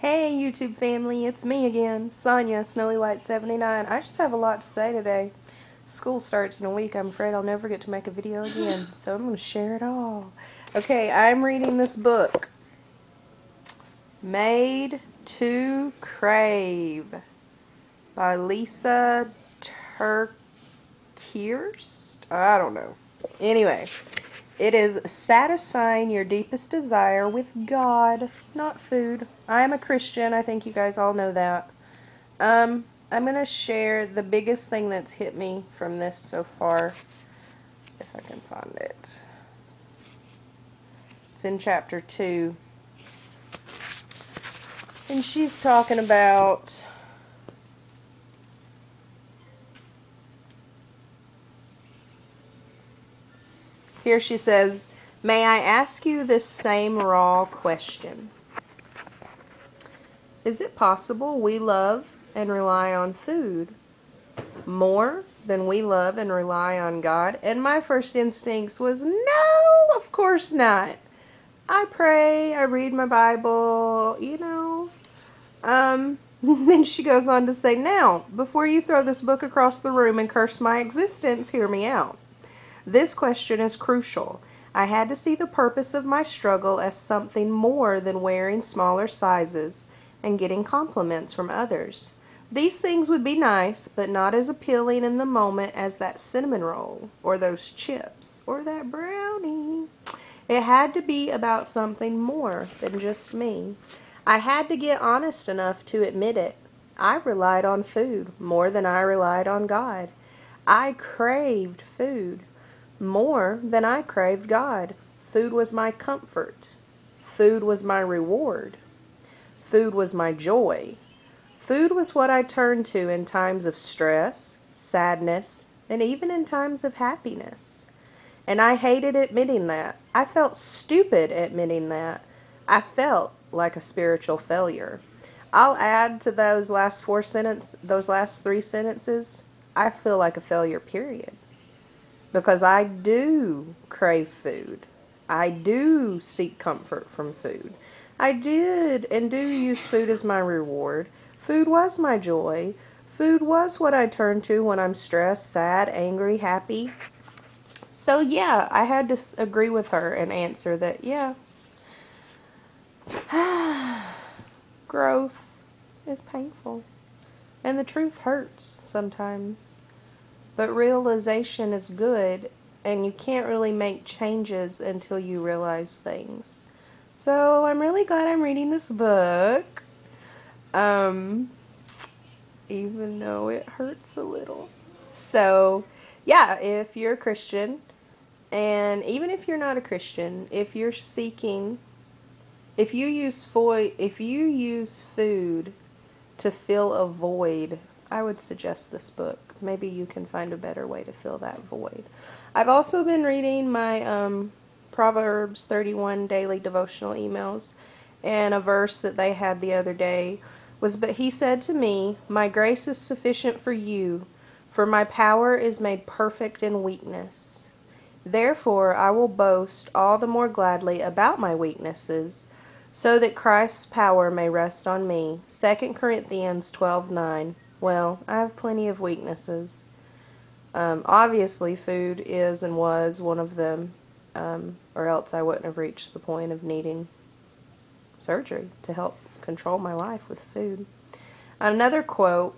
Hey YouTube family, it's me again, Sonia, Snowy White 79. I just have a lot to say today. School starts in a week. I'm afraid I'll never get to make a video again, so I'm going to share it all. Okay, I'm reading this book, Made to Crave, by Lisa Turkirst? I don't know. Anyway, it is satisfying your deepest desire with God, not food. I am a Christian. I think you guys all know that. I'm going to share the biggest thing that's hit me from this so far, if I can find it. It's in chapter 2. And she's talking about here she says, "May I ask you this same raw question? Is it possible we love and rely on food more than we love and rely on God?" And my first instinct was, no, of course not. I pray, I read my Bible, Then she goes on to say, "Now, before you throw this book across the room and curse my existence, hear me out. This question is crucial. I had to see the purpose of my struggle as something more than wearing smaller sizes and getting compliments from others. These things would be nice, but not as appealing in the moment as that cinnamon roll, or those chips, or that brownie. It had to be about something more than just me. I had to get honest enough to admit it. I relied on food more than I relied on God. I craved food more than I craved God. Food was my comfort. Food was my reward. Food was my joy. Food was what I turned to in times of stress, sadness, and even in times of happiness. And I hated admitting that. I felt stupid admitting that. I felt like a spiritual failure. I'll add to those last three sentences, I feel like a failure, period. Because I do crave food. I do seek comfort from food. I did and do use food as my reward. Food was my joy. Food was what I turn to when I'm stressed, sad, angry, happy." So yeah, I had to agree with her and answer that, yeah, growth is painful. And the truth hurts sometimes. But realization is good, and you can't really make changes until you realize things. So I'm really glad I'm reading this book, even though it hurts a little. So yeah, if you're a Christian, and even if you're not a Christian, if you're seeking, if you use food to fill a void, I would suggest this book. Maybe you can find a better way to fill that void. I've also been reading my Proverbs 31 daily devotional emails, and a verse that they had the other day was, "But he said to me, my grace is sufficient for you, for my power is made perfect in weakness. Therefore I will boast all the more gladly about my weaknesses, so that Christ's power may rest on me." 2 Corinthians 12:9. Well, I have plenty of weaknesses. Obviously, food is and was one of them, or else I wouldn't have reached the point of needing surgery to help control my life with food. Another quote,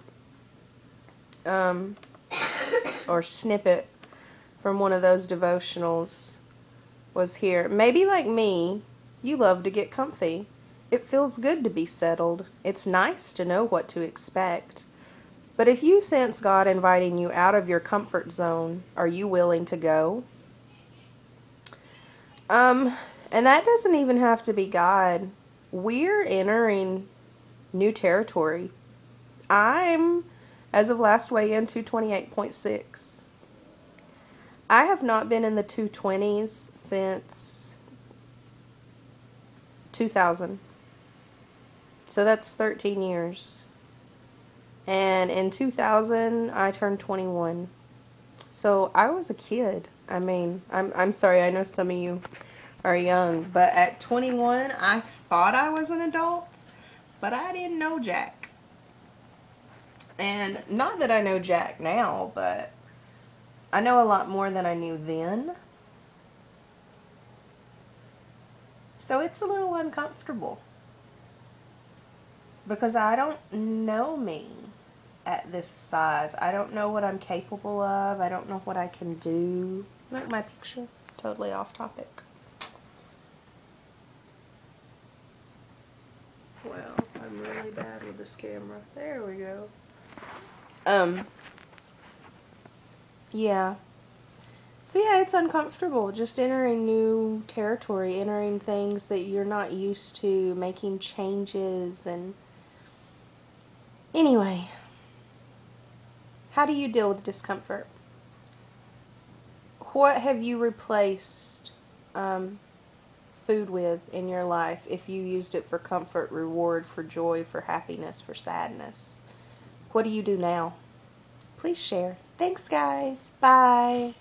or snippet from one of those devotionals was here. "Maybe like me, you love to get comfy. It feels good to be settled. It's nice to know what to expect. But if you sense God inviting you out of your comfort zone, are you willing to go?" And that doesn't even have to be God. We're entering new territory. I'm, as of last weigh-in, 228.6. I have not been in the 220s since 2000. So that's 13 years. And in 2000, I turned 21. So I was a kid. I mean, I'm sorry, I know some of you are young, but at 21, I thought I was an adult. But I didn't know Jack. And not that I know Jack now, but I know a lot more than I knew then. So it's a little uncomfortable. Because I don't know me at this size. I don't know what I'm capable of. I don't know what I can do. Look at my picture. Totally off topic. Well, I'm really bad with this camera. There we go. Yeah. So yeah, it's uncomfortable just entering new territory, entering things that you're not used to, making changes, and anyway, how do you deal with discomfort? What have you replaced food with in your life if you used it for comfort, reward, for joy, for happiness, for sadness? What do you do now? Please share. Thanks, guys. Bye.